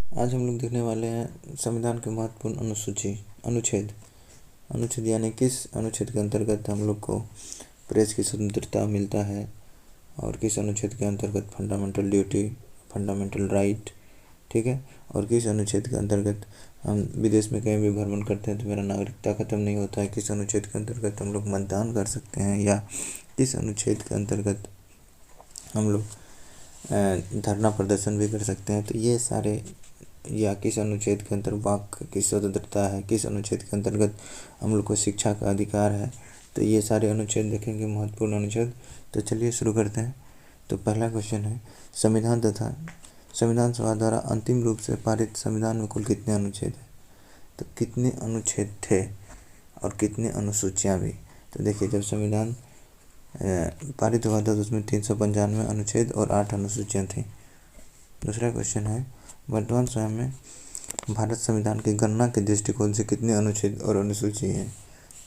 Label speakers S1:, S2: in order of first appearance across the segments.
S1: आज हम लोग देखने वाले हैं संविधान के महत्वपूर्ण अनुच्छेद। अनुच्छेद यानी किस अनुच्छेद के अंतर्गत हम लोग को प्रेस की स्वतंत्रता मिलता है और किस अनुच्छेद के अंतर्गत फंडामेंटल ड्यूटी, फंडामेंटल राइट, ठीक है। और किस अनुच्छेद के अंतर्गत हम विदेश में कहीं भी भ्रमण करते हैं तो मेरा नागरिकता खत्म नहीं होता है। किस अनुच्छेद के अंतर्गत हम लोग मतदान कर सकते हैं या किस अनुच्छेद के अंतर्गत हम लोग धरना प्रदर्शन भी कर सकते हैं। तो ये सारे, या किस अनुच्छेद के अंतर्गत वाक की स्वतंत्रता है, किस अनुच्छेद के अंतर्गत हम लोग को शिक्षा का अधिकार है। तो ये सारे अनुच्छेद देखेंगे, महत्वपूर्ण अनुच्छेद। तो चलिए शुरू करते हैं। तो पहला क्वेश्चन है, संविधान तथा संविधान सभा द्वारा अंतिम रूप से पारित संविधान में कुल कितने अनुच्छेद हैं? तो कितने अनुच्छेद थे और कितने अनुसूचियाँ भी? तो देखिए, जब संविधान पारित हुआ था तो उसमें 395 अनुच्छेद और 8 अनुसूचियाँ थीं। दूसरा क्वेश्चन है, वर्तमान समय में भारत संविधान की गणना के दृष्टिकोण से कितने अनुच्छेद और अनुसूची हैं?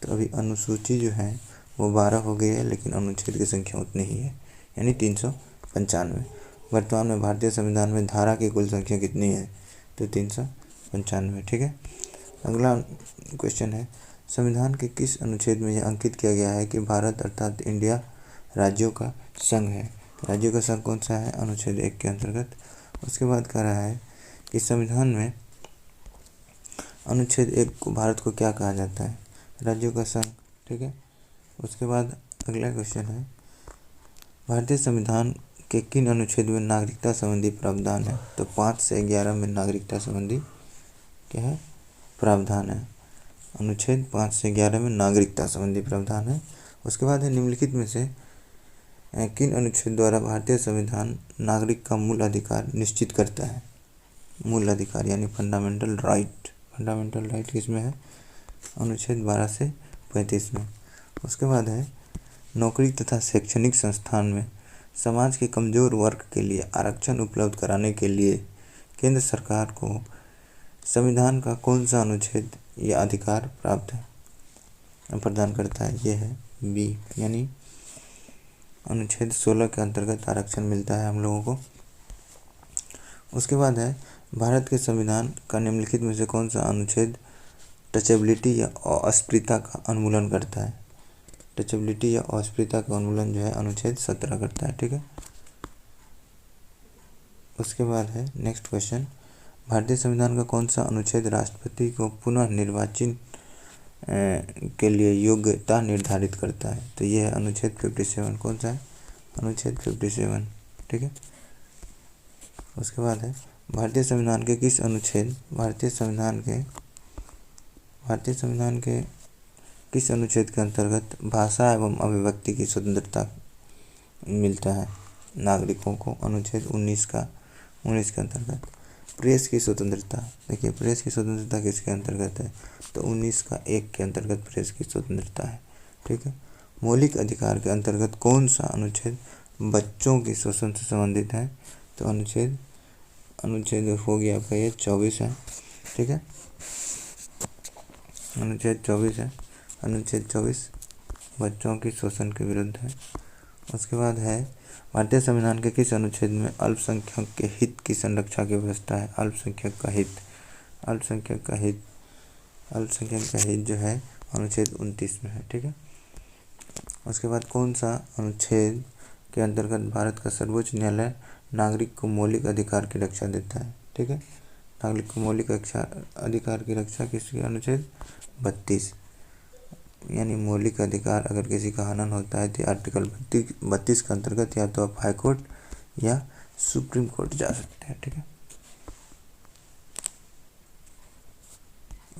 S1: तो अभी अनुसूची जो है वो 12 हो गई है, लेकिन अनुच्छेद की संख्या उतनी ही है, यानी 395। वर्तमान में भारतीय संविधान में धारा की कुल संख्या कितनी है? तो 395, ठीक है। अगला क्वेश्चन है, संविधान के किस अनुच्छेद में यह अंकित किया गया है कि भारत अर्थात इंडिया राज्यों का संघ है? राज्यों का संघ कौन सा है? अनुच्छेद 1 के अंतर्गत। उसके बाद कह रहा है कि संविधान में अनुच्छेद 1 को भारत को क्या कहा जाता है? राज्यों का संघ, ठीक है। उसके बाद अगला क्वेश्चन है, भारतीय संविधान के किन अनुच्छेद में नागरिकता संबंधी प्रावधान है? तो 5 से 11 में नागरिकता संबंधी क्या है? प्रावधान है। अनुच्छेद 5 से 11 में नागरिकता संबंधी प्रावधान है। उसके बाद है, निम्नलिखित में से किन अनुच्छेद द्वारा भारतीय संविधान नागरिक का मूल अधिकार निश्चित करता है? मूल अधिकार यानी फंडामेंटल राइट। फंडामेंटल राइट किस में है? अनुच्छेद 12 से 35 में। उसके बाद है, नौकरी तथा शैक्षणिक संस्थान में समाज के कमजोर वर्ग के लिए आरक्षण उपलब्ध कराने के लिए केंद्र सरकार को संविधान का कौन सा अनुच्छेद या अधिकार प्रदान करता है? ये है बी, यानी अनुच्छेद 16 के अंतर्गत आरक्षण मिलता है हम लोगों को। उसके बाद है, भारत के संविधान का निम्नलिखित में से कौन सा अनुच्छेद टचेबिलिटी या अस्पृश्यता का उन्मूलन करता है? टचेबिलिटी या अस्पृश्यता का उन्मूलन जो है अनुच्छेद 17 करता है, ठीक है। उसके बाद है नेक्स्ट क्वेश्चन, भारतीय संविधान का कौन सा अनुच्छेद राष्ट्रपति को पुनः निर्वाचन के लिए योग्यता निर्धारित करता है? तो यह है अनुच्छेद 57। कौन सा है? अनुच्छेद 57, ठीक है। उसके बाद है, भारतीय संविधान के किस अनुच्छेद किस अनुच्छेद के अंतर्गत भाषा एवं अभिव्यक्ति की स्वतंत्रता मिलता है नागरिकों को? अनुच्छेद 19 के अंतर्गत। प्रेस की स्वतंत्रता, देखिए प्रेस की स्वतंत्रता किसके अंतर्गत है? तो 19 का 1 के अंतर्गत प्रेस की स्वतंत्रता है, ठीक है। मौलिक अधिकार के अंतर्गत कौन सा अनुच्छेद बच्चों की शोषण से संबंधित है? तो अनुच्छेद हो गया आपका ये 24 है, ठीक है। अनुच्छेद 24 है। अनुच्छेद 24 बच्चों की शोषण के विरुद्ध है। उसके बाद है, भारतीय संविधान के किस अनुच्छेद में अल्पसंख्यक के हित की संरक्षा की व्यवस्था है? अल्पसंख्यक का हित जो है अनुच्छेद 29 में है, ठीक है। उसके बाद कौन सा अनुच्छेद के अंतर्गत भारत का सर्वोच्च न्यायालय नागरिक को मौलिक अधिकार की रक्षा देता है? ठीक है, नागरिक को मौलिक अधिकार की रक्षा किसके? अनुच्छेद 32, यानी मौलिक अधिकार अगर किसी का हनन होता है तो आर्टिकल 32 के अंतर्गत या तो आप हाई कोर्ट या सुप्रीम कोर्ट जा सकते हैं, ठीक है।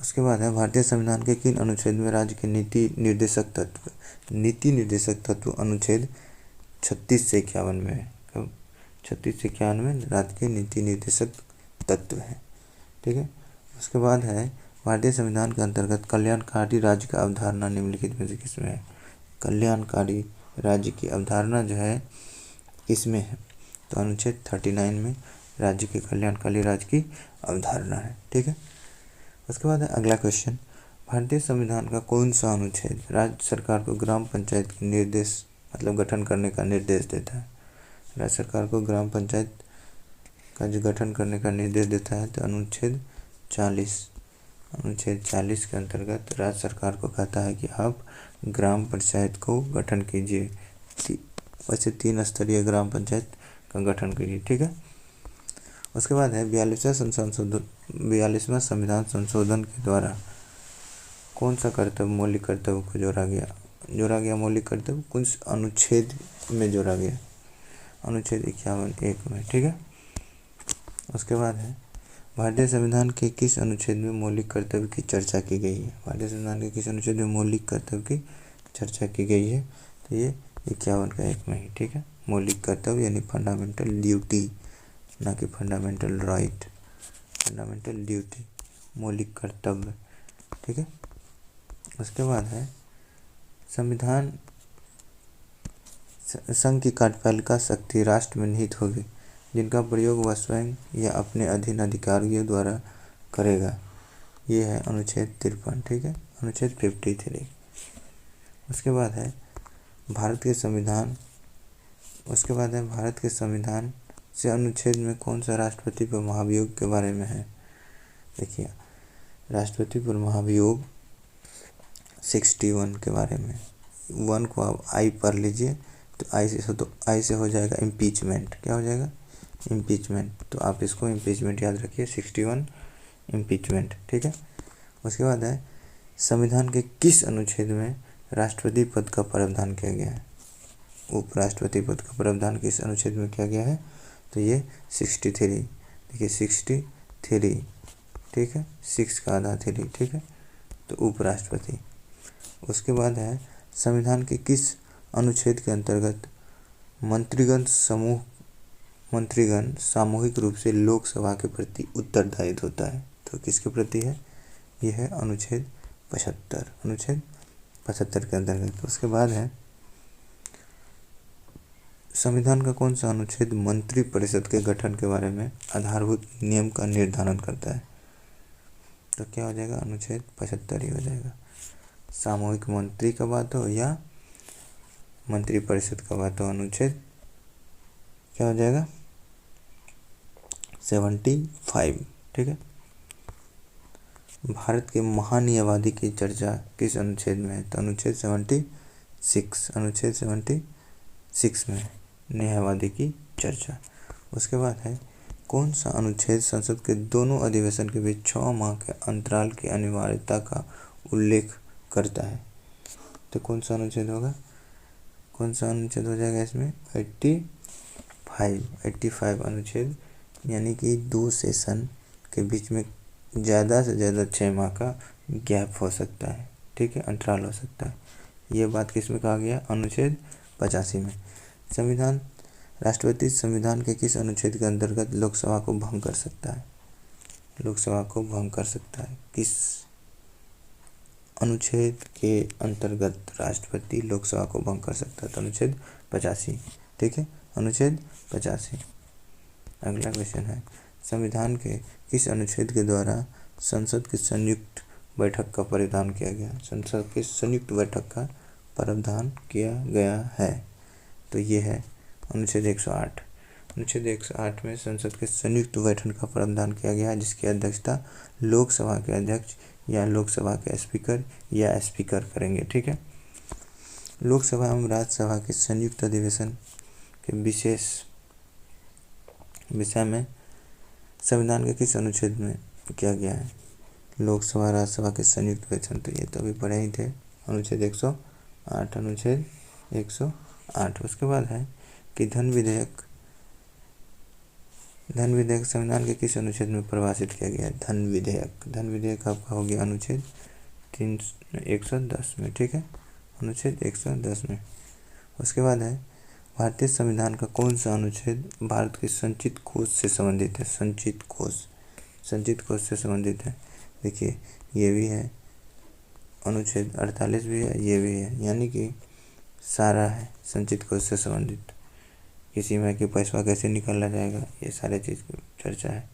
S1: उसके बाद है, भारतीय संविधान के किन अनुच्छेद में राज्य के नीति निर्देशक तत्व अनुच्छेद 36 से 51 में है? कब? 36 से 51 में राज्य के नीति निर्देशक तत्व है, ठीक है। उसके बाद है, भारतीय संविधान के अंतर्गत कल्याणकारी राज्य का अवधारणा निम्नलिखित में से किसमें है? कल्याणकारी राज्य की अवधारणा जो है इसमें है, तो अनुच्छेद 39 में राज्य के कल्याणकारी राज्य की अवधारणा है, ठीक है। उसके बाद है अगला क्वेश्चन, भारतीय संविधान का कौन सा अनुच्छेद राज्य सरकार को ग्राम पंचायत के गठन करने का निर्देश देता है? राज्य सरकार को ग्राम पंचायत का जो गठन करने का निर्देश देता है, तो अनुच्छेद 40 के अंतर्गत राज्य सरकार को कहता है कि आप ग्राम पंचायत को गठन कीजिए। वैसे 3 स्तरीय ग्राम पंचायत का गठन कीजिए, ठीक है। उसके बाद है 42वां संविधान संशोधन के द्वारा कौन सा कर्तव्य, मौलिक कर्तव्य को जोड़ा गया मौलिक कर्तव्य कौन अनुच्छेद में जोड़ा गया, अनुच्छेद 51(1) में, ठीक है। उसके बाद है भारतीय संविधान के किस अनुच्छेद में मौलिक कर्तव्य की चर्चा की गई है। भारतीय संविधान के किस अनुच्छेद में मौलिक कर्तव्य की चर्चा की गई है, तो ये 51(1) में ही, ठीक है। मौलिक कर्तव्य यानी फंडामेंटल ड्यूटी, ना कि फंडामेंटल राइट, फंडामेंटल ड्यूटी, मौलिक कर्तव्य, ठीक है। उसके बाद है संविधान संघ की कार्यपालिका शक्ति राष्ट्र में निहित होगी जिनका प्रयोग वह स्वयं या अपने अधीन अधिकारियों द्वारा करेगा। ये है अनुच्छेद 53, ठीक है, अनुच्छेद 53। उसके बाद है भारत के संविधान से अनुच्छेद में कौन सा राष्ट्रपति पर महाभियोग के बारे में है। देखिए, राष्ट्रपति पर महाभियोग 61 के बारे में, 1 को आप आई पढ़ लीजिए, तो आई से हो जाएगा इम्पीचमेंट। क्या हो जाएगा? इम्पीचमेंट। तो आप इसको इम्पीचमेंट याद रखिए, 61 इम्पीचमेंट, ठीक है। उसके बाद है संविधान के किस अनुच्छेद में राष्ट्रपति पद का प्रावधान किया गया है। उपराष्ट्रपति पद का प्रावधान किस अनुच्छेद में किया गया है, तो ये 63। देखिए 63, ठीक है, 6 का आधा 3, ठीक है, तो उपराष्ट्रपति। उसके बाद है संविधान के किस अनुच्छेद के अंतर्गत मंत्रीगण सामूहिक रूप से लोकसभा के प्रति उत्तरदायित्व होता है। तो किसके प्रति है? यह है अनुच्छेद 75, अनुच्छेद 75 के अंतर्गत। उसके बाद है संविधान का कौन सा अनुच्छेद मंत्री परिषद के गठन के बारे में आधारभूत नियम का निर्धारण करता है। तो क्या हो जाएगा? अनुच्छेद 75 ही हो जाएगा। सामूहिक मंत्री का बात हो या मंत्री परिषद का बात हो, अनुच्छेद क्या हो जाएगा? 75, ठीक है। भारत के महान्यायवादी की चर्चा किस अनुच्छेद में है, तो अनुच्छेद 76, अनुच्छेद 76 में न्यायवादी की चर्चा। उसके बाद है कौन सा अनुच्छेद संसद के दोनों अधिवेशन के बीच 6 माह के अंतराल की अनिवार्यता का उल्लेख करता है। तो कौन सा अनुच्छेद होगा? कौन सा अनुच्छेद हो जाएगा इसमें? 85 अनुच्छेद, यानी कि 2 सेशन के बीच में ज़्यादा से ज़्यादा 6 माह का गैप हो सकता है, ठीक है, अंतराल हो सकता है। ये बात किस में कहा गया? अनुच्छेद 85 में। राष्ट्रपति संविधान के किस अनुच्छेद के अंतर्गत लोकसभा को भंग कर सकता है? लोकसभा को भंग कर सकता है किस अनुच्छेद के अंतर्गत राष्ट्रपति लोकसभा को भंग कर सकता है? तो अनुच्छेद 85, ठीक है, अनुच्छेद 85। अगला क्वेश्चन है संविधान के किस अनुच्छेद के द्वारा संसद की संयुक्त बैठक का प्रावधान किया गया? संसद की संयुक्त बैठक का प्रावधान किया गया है, तो ये है अनुच्छेद 108। अनुच्छेद 108 में संसद के संयुक्त बैठक का प्रावधान किया गया है, जिसकी अध्यक्षता लोकसभा के अध्यक्ष या लोकसभा के स्पीकर या स्पीकर करेंगे, ठीक है। लोकसभा एवं राज्यसभा के संयुक्त अधिवेशन के विशेष विषय में संविधान के किस अनुच्छेद में किया गया है? लोकसभा राज्यसभा के संयुक्त अधिवेशन, तो ये तो अभी पढ़े ही थे, अनुच्छेद 108, अनुच्छेद 108। उसके बाद है कि धन विधेयक संविधान के किस अनुच्छेद में परिभाषित किया गया है? धन विधेयक आपका हो गया अनुच्छेद 110 में, ठीक है, अनुच्छेद 110 में। उसके बाद है भारतीय संविधान का कौन सा अनुच्छेद भारत के संचित कोष से संबंधित है? संचित कोष से संबंधित है। देखिए ये भी है, अनुच्छेद 48 भी है, ये भी है, यानी कि सारा है संचित कोष से संबंधित। किसी में कि पैसा कैसे निकाला जाएगा, ये सारे चीज़ की चर्चा है,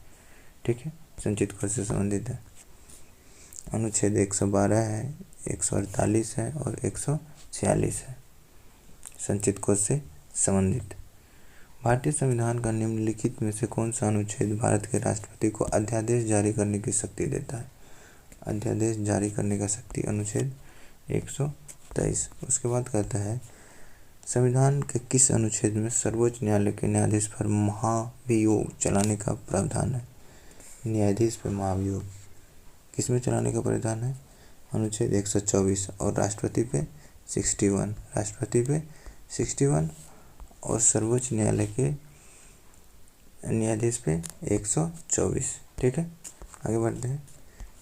S1: ठीक है, संचित कोष से संबंधित है। अनुच्छेद 112 है, 148 है और 146 है, संचित कोष से संबंधित। भारतीय संविधान का निम्नलिखित में से कौन सा अनुच्छेद भारत के राष्ट्रपति को अध्यादेश जारी करने की शक्ति देता है? अध्यादेश जारी करने का शक्ति अनुच्छेद 123। उसके बाद कहता है संविधान के किस अनुच्छेद में सर्वोच्च न्यायालय के न्यायाधीश पर महाभियोग चलाने का प्रावधान है? न्यायाधीश पर महाभियोग किस में चलाने का प्रावधान है? अनुच्छेद 124। और राष्ट्रपति पे 61, राष्ट्रपति पे 61 और सर्वोच्च न्यायालय के न्यायाधीश पे 124। ठीक है, आगे बढ़ते हैं।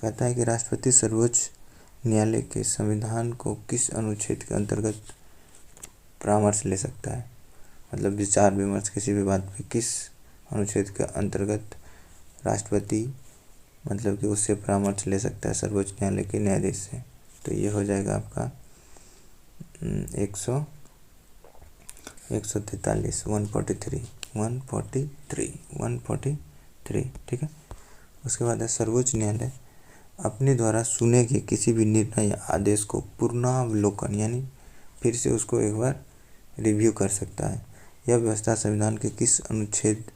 S1: कहता है कि राष्ट्रपति सर्वोच्च न्यायालय के संविधान को किस अनुच्छेद के अंतर्गत परामर्श ले सकता है? मतलब विचार विमर्श किसी भी बात पे किस अनुच्छेद के अंतर्गत राष्ट्रपति मतलब कि उससे परामर्श ले सकता है सर्वोच्च न्यायालय के न्यायाधीश से? तो ये हो जाएगा आपका 143 143। ठीक है, उसके बाद है सर्वोच्च न्यायालय अपने द्वारा सुने गए किसी भी निर्णय या आदेश को पुनरावलोकन यानी फिर से उसको एक बार रिव्यू कर सकता है। यह व्यवस्था संविधान के किस अनुच्छेद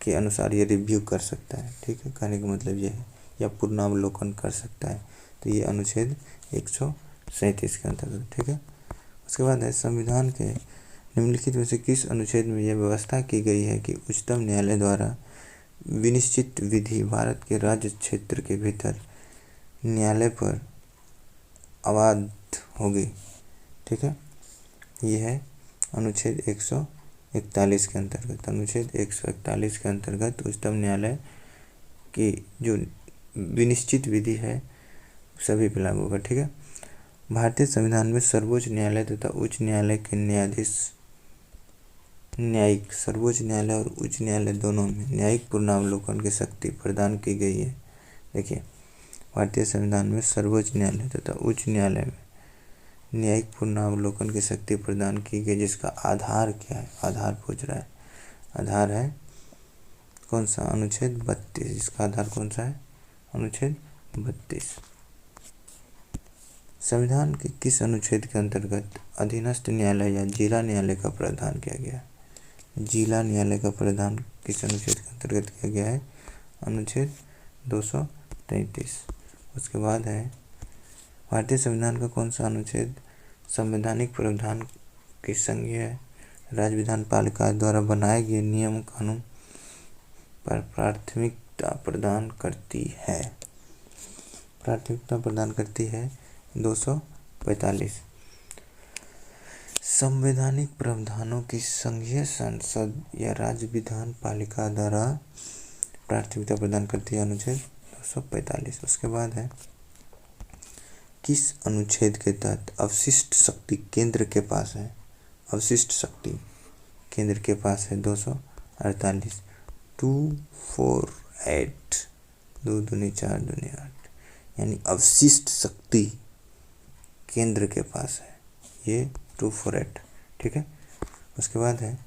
S1: के अनुसार ये रिव्यू कर सकता है? ठीक है, कहने का मतलब ये है, या पुनरावलोकन कर सकता है। तो ये अनुच्छेद 137 के अंतर्गत। ठीक है, उसके बाद है संविधान के निम्नलिखित में से किस अनुच्छेद में यह व्यवस्था की गई है कि उच्चतम न्यायालय द्वारा विनिश्चित विधि भारत के राज्य क्षेत्र के भीतर न्यायालय पर अबाध होगी? ठीक है, यह है अनुच्छेद 141 के अंतर्गत। अनुच्छेद 141 के अंतर्गत उच्चतम न्यायालय की जो विनिश्चित विधि है सभी पे लागू होगा। ठीक है, भारतीय संविधान में सर्वोच्च न्यायालय तथा उच्च न्यायालय के न्यायाधीश न्यायिक सर्वोच्च न्यायालय और उच्च न्यायालय दोनों में न्यायिक पुनरावलोकन की शक्ति प्रदान की गई है। देखिए, भारतीय संविधान में सर्वोच्च न्यायालय तथा उच्च न्यायालय में न्यायिक पुनरावलोकन की शक्ति प्रदान की गई, जिसका आधार क्या है? आधार पूछ रहा है। आधार है कौन सा? अनुच्छेद 32। इसका आधार कौन सा है? अनुच्छेद 32। संविधान के किस अनुच्छेद के अंतर्गत अधीनस्थ न्यायालय या जिला न्यायालय का प्रावधान किया गया है? जिला न्यायालय का प्रावधान किस अनुच्छेद के अंतर्गत किया गया है? अनुच्छेद 233। उसके बाद है भारतीय संविधान का कौन सा अनुच्छेद संवैधानिक प्रावधान की संघीय राज्य विधान पालिका द्वारा बनाए गए नियम कानून पर प्राथमिकता प्रदान करती है? प्राथमिकता प्रदान करती है 245। संवैधानिक प्रावधानों की संघीय संसद या राज्य विधान पालिका द्वारा प्राथमिकता प्रदान करती है, अनुच्छेद 245। उसके बाद है किस अनुच्छेद के तहत अवशिष्ट शक्ति केंद्र के पास है? अवशिष्ट शक्ति केंद्र के पास है 248 248 2 दूनी 4 दूनी 8 यानी अवशिष्ट शक्ति केंद्र के पास है ये 248। ठीक है, उसके बाद है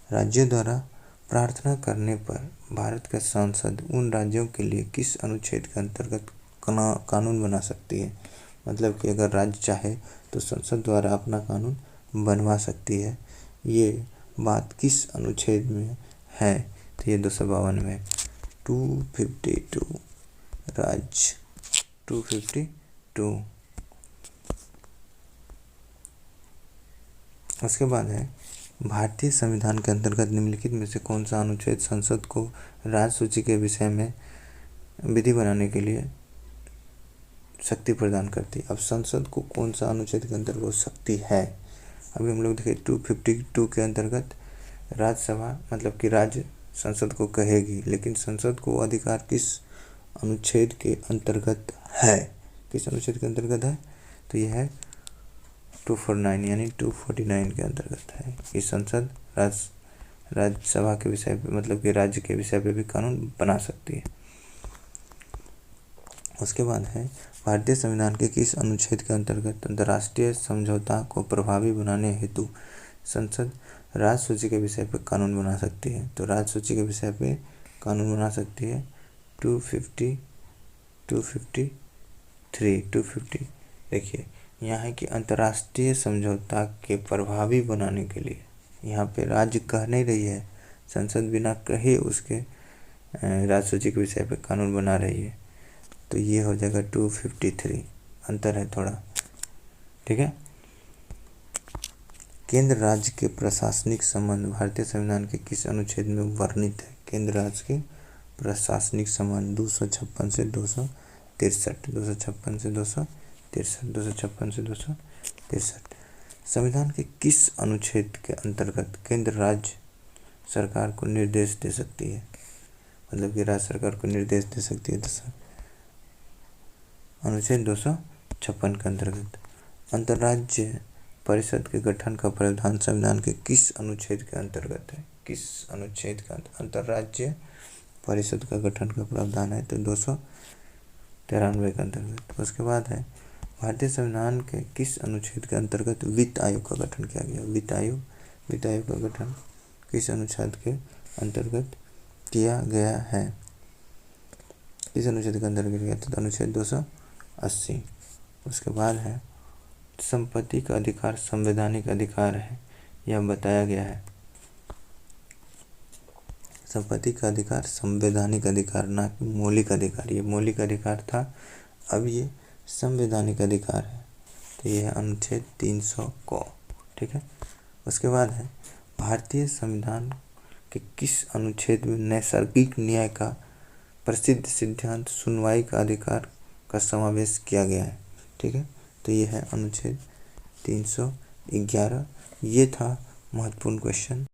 S1: राज्यों द्वारा प्रार्थना करने पर भारत का संसद उन राज्यों के लिए किस अनुच्छेद के अंतर्गत कानून बना सकती है? मतलब कि अगर राज्य चाहे तो संसद द्वारा अपना कानून बनवा सकती है। ये बात किस अनुच्छेद में है? तो ये 252 में 252 राज्य 252। उसके बाद है भारतीय संविधान के अंतर्गत निम्नलिखित में से कौन सा अनुच्छेद संसद को राज्य सूची के विषय में विधि बनाने के लिए शक्ति प्रदान करती है? अब संसद को कौन सा अनुच्छेद के अंतर्गत शक्ति है? अभी हम लोग देखें 252 के अंतर्गत राज्यसभा मतलब कि राज्य संसद को कहेगी, लेकिन संसद को अधिकार किस अनुच्छेद के अंतर्गत है? किस अनुच्छेद के अंतर्गत है? तो यह है 249 यानी 249 के अंतर्गत है कि संसद राज्यसभा के विषय पे मतलब कि राज्य के विषय पे भी कानून बना सकती है। उसके बाद है भारतीय संविधान के किस अनुच्छेद के अंतर्गत अंतर्राष्ट्रीय समझौता को प्रभावी बनाने हेतु संसद राज्य सूची के विषय पर कानून बना सकती है? तो राज्य सूची के विषय पे कानून बना सकती है 250 250 देखिए यहाँ है कि अंतर्राष्ट्रीय समझौता के प्रभावी बनाने के लिए, यहाँ पे राज्य कह नहीं रही है, संसद बिना कहे उसके राज्य सूची के विषय पर कानून बना रही है। तो ये हो जाएगा 253, अंतर है थोड़ा, ठीक है। केंद्र राज्य के प्रशासनिक संबंध भारतीय संविधान के किस अनुच्छेद में वर्णित है? केंद्र राज्य के प्रशासनिक संबंध 256 से 263, 256 से 263, 256 से 263। संविधान के किस अनुच्छेद के अंतर्गत केंद्र राज्य सरकार को निर्देश दे सकती है? मतलब कि राज्य सरकार को निर्देश दे सकती है। अनुच्छेद 256 के अंतर्गत। अंतर्राज्य परिषद के गठन का प्रावधान संविधान के किस अनुच्छेद के अंतर्गत है? किस अनुच्छेद का अंतर्राज्य परिषद का गठन का प्रावधान है? तो 293 के अंतर्गत। उसके बाद है भारतीय संविधान के किस अनुच्छेद के अंतर्गत वित्त आयोग का गठन किया गया? वित्त आयोग का गठन किस अनुच्छेद के अंतर्गत किया गया है? किस अनुच्छेद के अंतर्गत किया? तो अनुच्छेद 280। उसके बाद है संपत्ति का अधिकार संवैधानिक अधिकार है, यह बताया गया है। संपत्ति का अधिकार संवैधानिक अधिकार, ना कि मौलिक अधिकार। ये मौलिक अधिकार था, अब ये संवैधानिक अधिकार है। तो ये है अनुच्छेद 300 को, ठीक है। उसके बाद है भारतीय संविधान के किस अनुच्छेद में नैसर्गिक न्याय का प्रसिद्ध सिद्धांत सुनवाई का अधिकार का समावेश किया गया है? ठीक है, तो ये है अनुच्छेद 311। ये था महत्वपूर्ण क्वेश्चन।